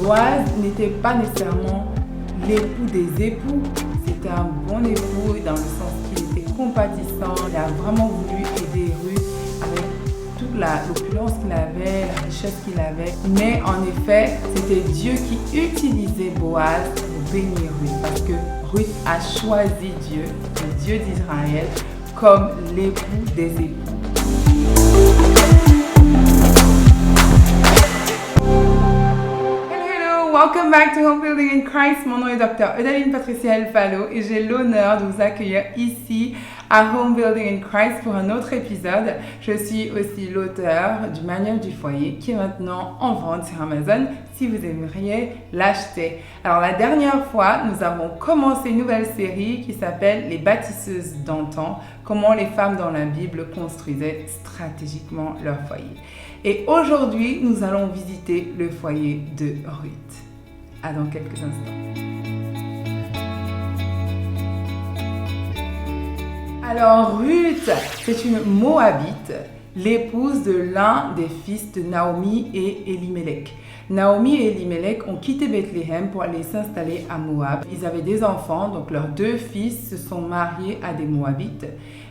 Boaz n'était pas nécessairement l'époux des époux, c'était un bon époux dans le sens qu'il était compatissant, il a vraiment voulu aider Ruth avec toute l'opulence qu'il avait, la richesse qu'il avait. Mais en effet, c'était Dieu qui utilisait Boaz pour bénir Ruth parce que Ruth a choisi Dieu, le Dieu d'Israël, comme l'époux des époux. Welcome back to Home Building in Christ. Mon nom est Dr. Edaline Patricia Elfalo et j'ai l'honneur de vous accueillir ici à Home Building in Christ pour un autre épisode. Je suis aussi l'auteur du manuel du foyer qui est maintenant en vente sur Amazon si vous aimeriez l'acheter. Alors la dernière fois, nous avons commencé une nouvelle série qui s'appelle Les bâtisseuses d'antan, comment les femmes dans la Bible construisaient stratégiquement leur foyer. Et aujourd'hui, nous allons visiter le foyer de Ruth. À dans quelques instants. Alors Ruth, c'est une Moabite, l'épouse de l'un des fils de Naomi et Elimelech. Naomi et Elimelech ont quitté Bethléem pour aller s'installer à Moab. Ils avaient des enfants, donc leurs deux fils se sont mariés à des Moabites.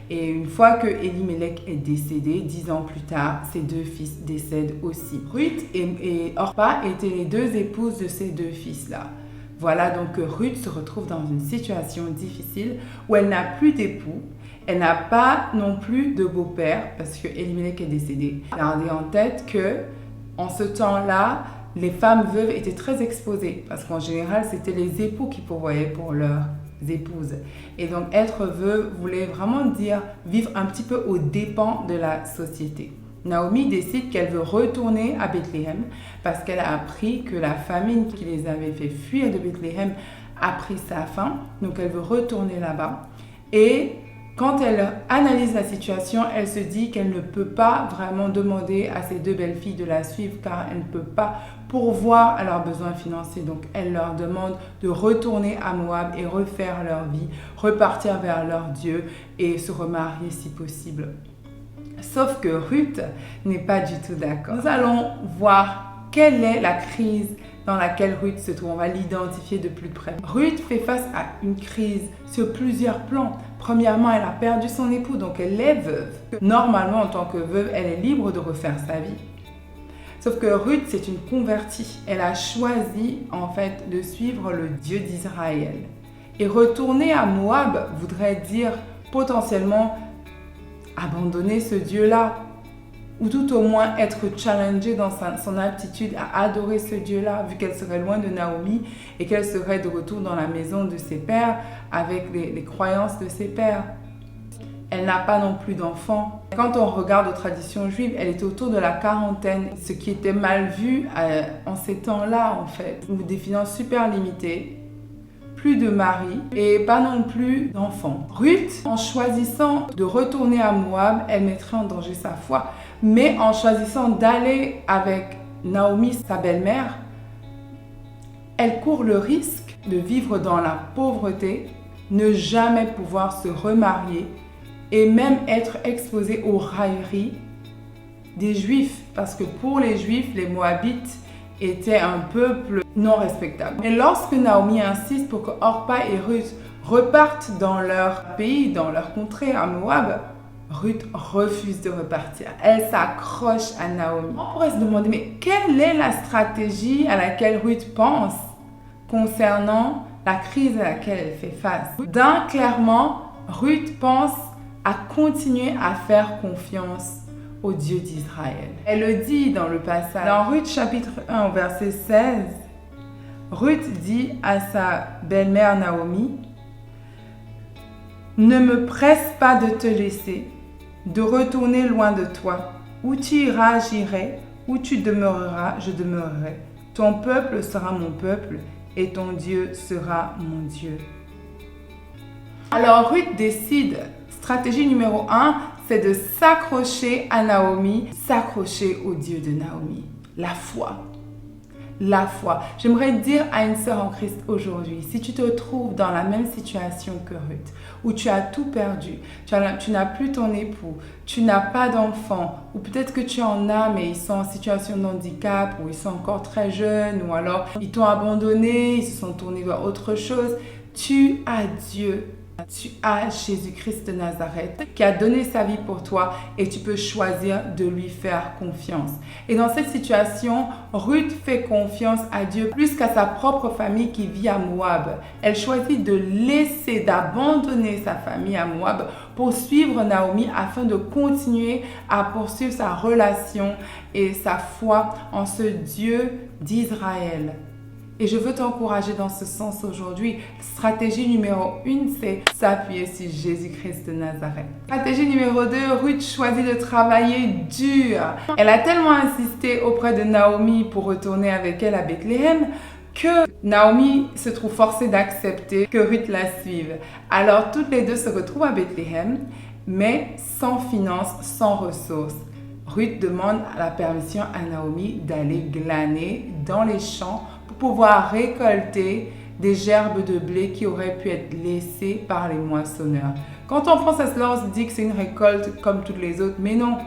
Et une fois que Elimelech est décédé, 10 ans plus tard, ses deux fils décèdent aussi. Ruth et Orpa étaient les deux épouses de ces deux fils-là. Voilà donc que Ruth se retrouve dans une situation difficile où elle n'a plus d'époux, elle n'a pas non plus de beau-père parce que Elimelech est décédé. Gardez en tête que en ce temps-là, les femmes veuves étaient très exposées parce qu'en général, c'était les époux qui pourvoyaient pour leurs épouses. Et donc, être veuve voulait vraiment dire vivre un petit peu aux dépens de la société. Naomi décide qu'elle veut retourner à Bethléem parce qu'elle a appris que la famine qui les avait fait fuir de Bethléem a pris sa fin. Donc, elle veut retourner là-bas. Et quand elle analyse la situation, elle se dit qu'elle ne peut pas vraiment demander à ses deux belles-filles de la suivre car elle ne peut pas pourvoir à leurs besoins financiers. Donc, elle leur demande de retourner à Moab et refaire leur vie, repartir vers leur Dieu et se remarier si possible. Sauf que Ruth n'est pas du tout d'accord. Nous allons voir quelle est la crise dans laquelle Ruth se trouve. On va l'identifier de plus près. Ruth fait face à une crise sur plusieurs plans. Premièrement, elle a perdu son époux, donc elle est veuve. Normalement, en tant que veuve, elle est libre de refaire sa vie. Sauf que Ruth, c'est une convertie. Elle a choisi, en fait, de suivre le Dieu d'Israël. Et retourner à Moab voudrait dire potentiellement abandonner ce Dieu-là. Ou tout au moins être challengée dans son aptitude à adorer ce Dieu-là, vu qu'elle serait loin de Naomi et qu'elle serait de retour dans la maison de ses pères avec les croyances de ses pères. Elle n'a pas non plus d'enfants. Quand on regarde aux traditions juives, elle est autour de la quarantaine, ce qui était mal vu en ces temps-là en fait, où des finances super limitées, plus de mari et pas non plus d'enfants. Ruth, en choisissant de retourner à Moab, elle mettrait en danger sa foi. Mais en choisissant d'aller avec Naomi, sa belle-mère, elle court le risque de vivre dans la pauvreté, ne jamais pouvoir se remarier et même être exposée aux railleries des Juifs. Parce que pour les Juifs, les Moabites étaient un peuple non respectable. Et lorsque Naomi insiste pour que Orpa et Ruth repartent dans leur pays, dans leur contrée, à Moab, Ruth refuse de repartir. Elle s'accroche à Naomi. On pourrait se demander, mais quelle est la stratégie à laquelle Ruth pense concernant la crise à laquelle elle fait face? Clairement, Ruth pense à continuer à faire confiance au Dieu d'Israël. Elle le dit dans le passage. Dans Ruth chapitre 1 au verset 16, Ruth dit à sa belle-mère Naomi, « Ne me presse pas de te laisser, de retourner loin de toi. Où tu iras, j'irai. Où tu demeureras, je demeurerai. Ton peuple sera mon peuple et ton Dieu sera mon Dieu. » Alors Ruth décide, stratégie numéro 1, c'est de s'accrocher à Naomi, s'accrocher au Dieu de Naomi. La foi. la foi. J'aimerais dire à une sœur en Christ aujourd'hui, si tu te trouves dans la même situation que Ruth, où tu as tout perdu, tu n'as plus ton époux, tu n'as pas d'enfants, ou peut-être que tu en as, mais ils sont en situation de handicap, ou ils sont encore très jeunes, ou alors ils t'ont abandonné, ils se sont tournés vers autre chose, tu as Dieu. Tu as Jésus-Christ de Nazareth qui a donné sa vie pour toi et tu peux choisir de lui faire confiance. Et dans cette situation, Ruth fait confiance à Dieu plus qu'à sa propre famille qui vit à Moab. Elle choisit de laisser, d'abandonner sa famille à Moab pour suivre Naomi afin de continuer à poursuivre sa relation et sa foi en ce Dieu d'Israël. Et je veux t'encourager dans ce sens aujourd'hui. Stratégie numéro 1, c'est s'appuyer sur Jésus-Christ de Nazareth. Stratégie numéro 2, Ruth choisit de travailler dur. Elle a tellement insisté auprès de Naomi pour retourner avec elle à Bethléem que Naomi se trouve forcée d'accepter que Ruth la suive. Alors toutes les deux se retrouvent à Bethléem, mais sans finances, sans ressources. Ruth demande la permission à Naomi d'aller glaner dans les champs pour pouvoir récolter des gerbes de blé qui auraient pu être laissées par les moissonneurs. Quand on pense à cela, on se dit que c'est une récolte comme toutes les autres, mais non.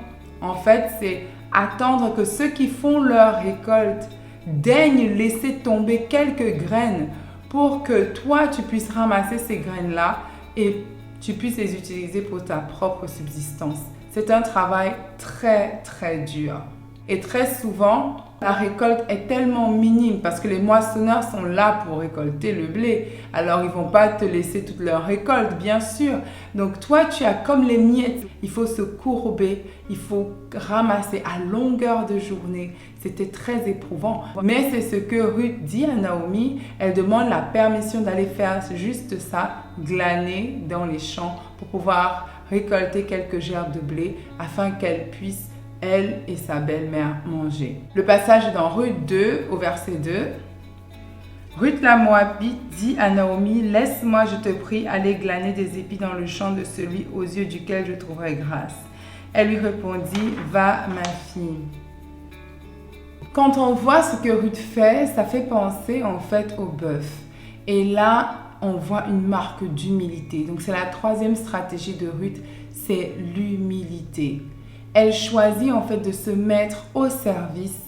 En fait, c'est attendre que ceux qui font leur récolte daignent laisser tomber quelques graines pour que toi, tu puisses ramasser ces graines-là et tu puisses les utiliser pour ta propre subsistance. C'est un travail très, très dur. Et très souvent, la récolte est tellement minime parce que les moissonneurs sont là pour récolter le blé. Alors, ils ne vont pas te laisser toute leur récolte, bien sûr. Donc, toi, tu as comme les miettes. Il faut se courber, il faut ramasser à longueur de journée. C'était très éprouvant. Mais c'est ce que Ruth dit à Naomi. Elle demande la permission d'aller faire juste ça, glaner dans les champs pour pouvoir récolter quelques gerbes de blé afin qu'elle puisse elle et sa belle-mère manger. Le passage est dans Ruth 2 au verset 2. Ruth la Moabite dit à Naomi, « Laisse-moi, je te prie, aller glaner des épis dans le champ de celui aux yeux duquel je trouverai grâce. » Elle lui répondit, « Va, ma fille. » Quand on voit ce que Ruth fait, ça fait penser en fait au bœuf. Et là, on voit une marque d'humilité. Donc c'est la troisième stratégie de Ruth, c'est l'humilité. Elle choisit en fait de se mettre au service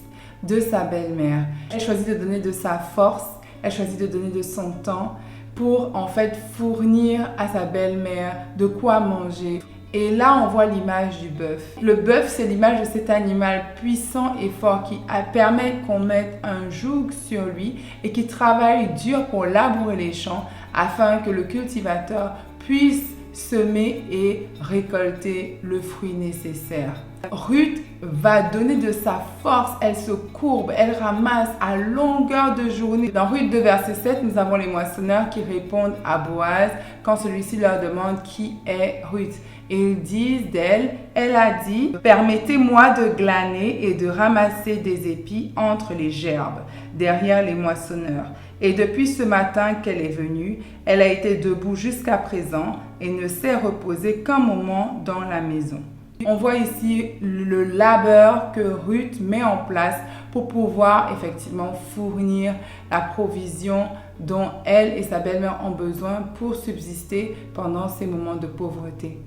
de sa belle-mère. Elle choisit de donner de sa force, elle choisit de donner de son temps pour en fait fournir à sa belle-mère de quoi manger. Et là, on voit l'image du bœuf. Le bœuf, c'est l'image de cet animal puissant et fort qui permet qu'on mette un joug sur lui et qui travaille dur pour labourer les champs afin que le cultivateur puisse semer et récolter le fruit nécessaire. Ruth va donner de sa force, elle se courbe, elle ramasse à longueur de journée. Dans Ruth 2, verset 7, nous avons les moissonneurs qui répondent à Boaz quand celui-ci leur demande qui est Ruth. Et ils disent d'elle, elle a dit, « Permettez-moi de glaner et de ramasser des épis entre les gerbes, derrière les moissonneurs. » Et depuis ce matin qu'elle est venue, elle a été debout jusqu'à présent et ne s'est reposée qu'un moment dans la maison. On voit ici le labeur que Ruth met en place pour pouvoir effectivement fournir la provision dont elle et sa belle-mère ont besoin pour subsister pendant ces moments de pauvreté.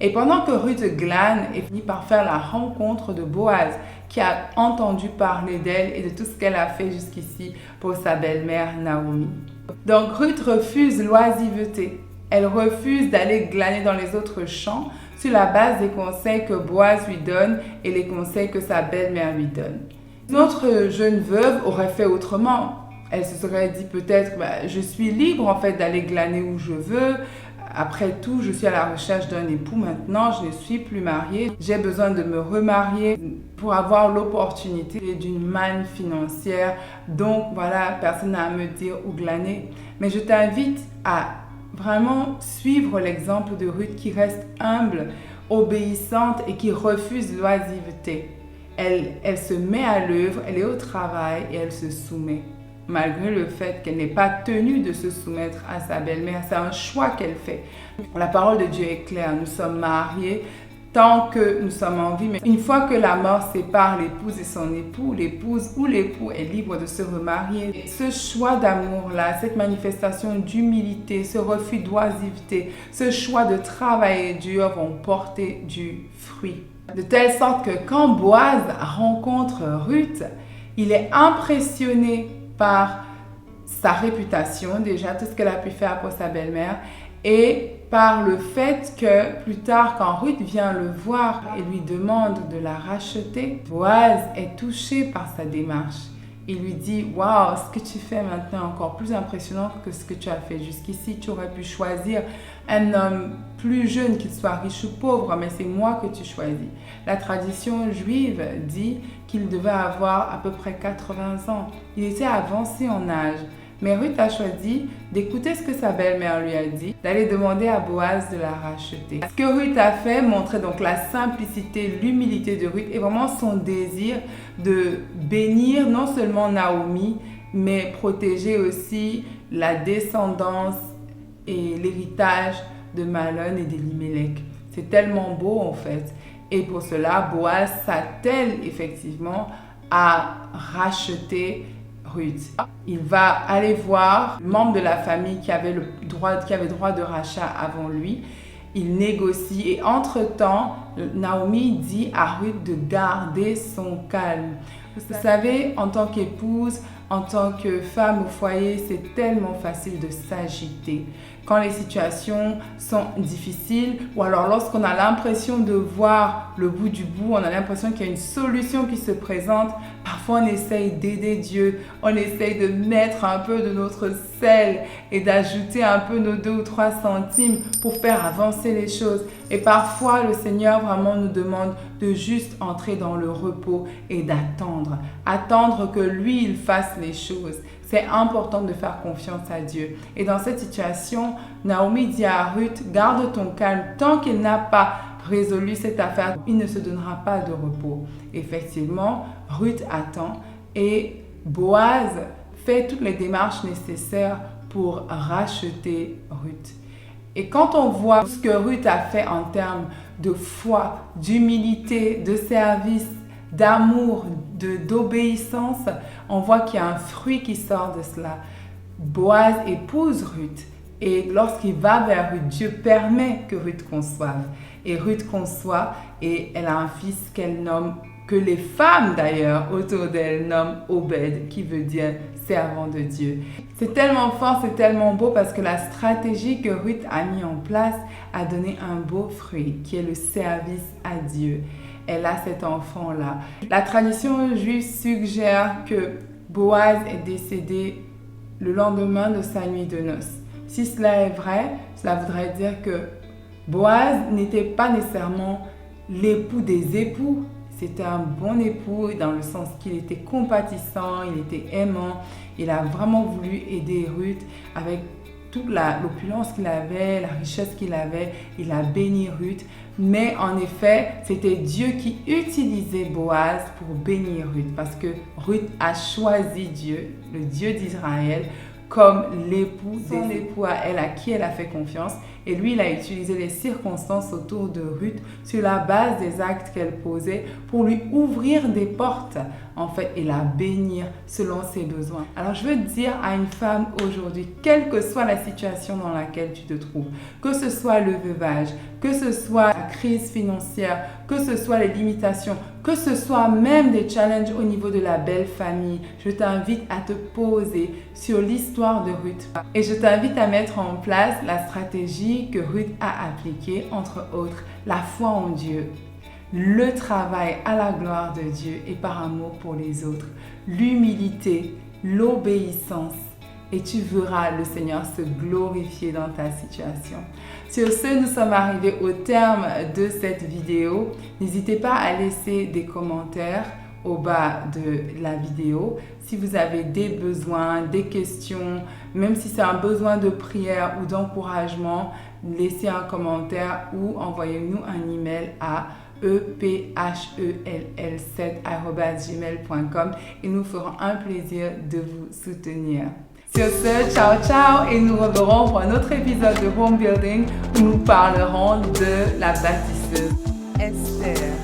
Et pendant que Ruth glane et finit par faire la rencontre de Boaz, qui a entendu parler d'elle et de tout ce qu'elle a fait jusqu'ici pour sa belle-mère Naomi. Donc Ruth refuse l'oisiveté. Elle refuse d'aller glaner dans les autres champs sur la base des conseils que Boaz lui donne et les conseils que sa belle-mère lui donne. Notre jeune veuve aurait fait autrement. Elle se serait dit peut-être, je suis libre en fait d'aller glaner où je veux. Après tout, je suis à la recherche d'un époux maintenant, je ne suis plus mariée. J'ai besoin de me remarier pour avoir l'opportunité d'une manne financière. Donc voilà, personne n'a à me dire où glaner. Mais je t'invite à vraiment suivre l'exemple de Ruth qui reste humble, obéissante et qui refuse l'oisiveté. Elle se met à l'œuvre, elle est au travail et elle se soumet. Malgré le fait qu'elle n'est pas tenue de se soumettre à sa belle-mère, c'est un choix qu'elle fait. La parole de Dieu est claire, nous sommes mariés tant que nous sommes en vie. Mais une fois que la mort sépare l'épouse et son époux, l'épouse ou l'époux est libre de se remarier. Et ce choix d'amour-là, cette manifestation d'humilité, ce refus d'oisiveté, ce choix de travailler dur vont porter du fruit. De telle sorte que quand Boaz rencontre Ruth, il est impressionné par sa réputation, déjà tout ce qu'elle a pu faire pour sa belle-mère, et par le fait que plus tard, quand Ruth vient le voir et lui demande de la racheter, Boaz est touché par sa démarche. Il lui dit « Waouh, ce que tu fais maintenant est encore plus impressionnant que ce que tu as fait jusqu'ici. Tu aurais pu choisir un homme plus jeune, qu'il soit riche ou pauvre, mais c'est moi que tu choisis. » La tradition juive dit qu'il devait avoir à peu près 80 ans. Il était avancé en âge. Mais Ruth a choisi d'écouter ce que sa belle-mère lui a dit, d'aller demander à Boaz de la racheter. Ce que Ruth a fait montrait donc la simplicité, l'humilité de Ruth et vraiment son désir de bénir non seulement Naomi, mais protéger aussi la descendance et l'héritage de Mahlon et d'Elimelech. C'est tellement beau en fait. Et pour cela, Boaz s'attelle effectivement à racheter Ruth. Il va aller voir le membre de la famille qui avait droit de rachat avant lui. Il négocie et entre-temps, Naomi dit à Ruth de garder son calme. Vous savez, en tant qu'épouse, en tant que femme au foyer, c'est tellement facile de s'agiter. Quand les situations sont difficiles ou alors lorsqu'on a l'impression de voir le bout du bout, on a l'impression qu'il y a une solution qui se présente, parfois on essaye d'aider Dieu, on essaye de mettre un peu de notre sel et d'ajouter un peu nos 2 ou 3 centimes pour faire avancer les choses. Et parfois le Seigneur vraiment nous demande de juste entrer dans le repos et d'attendre. Attendre que lui, il fasse les choses. C'est important de faire confiance à Dieu. Et dans cette situation, Naomi dit à Ruth, garde ton calme. Tant qu'il n'a pas résolu cette affaire, il ne se donnera pas de repos. Effectivement, Ruth attend et Boaz fait toutes les démarches nécessaires pour racheter Ruth. Et quand on voit ce que Ruth a fait en termes de foi, d'humilité, de service, d'amour, d'obéissance, on voit qu'il y a un fruit qui sort de cela. Boaz épouse Ruth et lorsqu'il va vers Ruth, Dieu permet que Ruth conçoive. Et Ruth conçoit et elle a un fils qu'elle nomme, que les femmes d'ailleurs autour d'elle nomment Obed, qui veut dire servant de Dieu. C'est tellement fort, c'est tellement beau parce que la stratégie que Ruth a mis en place a donné un beau fruit qui est le service à Dieu. Elle a cet enfant-là. La tradition juive suggère que Boaz est décédé le lendemain de sa nuit de noces. Si cela est vrai, cela voudrait dire que Boaz n'était pas nécessairement l'époux des époux. C'était un bon époux dans le sens qu'il était compatissant, il était aimant. Il a vraiment voulu aider Ruth avec toute l'opulence qu'il avait, la richesse qu'il avait. Il a béni Ruth. Mais en effet, c'était Dieu qui utilisait Boaz pour bénir Ruth parce que Ruth a choisi Dieu, le Dieu d'Israël, comme l'époux son époux à elle, à qui elle a fait confiance. Et lui, il a utilisé les circonstances autour de Ruth sur la base des actes qu'elle posait pour lui ouvrir des portes, en fait, et la bénir selon ses besoins. Alors, je veux dire à une femme aujourd'hui, quelle que soit la situation dans laquelle tu te trouves, que ce soit le veuvage, que ce soit la crise financière, que ce soit les limitations, que ce soit même des challenges au niveau de la belle famille, je t'invite à te poser sur l'histoire de Ruth. Et je t'invite à mettre en place la stratégie que Ruth a appliquée, entre autres, la foi en Dieu, le travail à la gloire de Dieu et par amour pour les autres, l'humilité, l'obéissance. Et tu verras le Seigneur se glorifier dans ta situation. Sur ce, nous sommes arrivés au terme de cette vidéo. N'hésitez pas à laisser des commentaires au bas de la vidéo. Si vous avez des besoins, des questions, même si c'est un besoin de prière ou d'encouragement, laissez un commentaire ou envoyez-nous un email à ephell7@gmail.com et nous ferons un plaisir de vous soutenir. Sur ce, ciao ciao et nous reverrons pour un autre épisode de Home Building où nous parlerons de la bâtisseuse. Esther.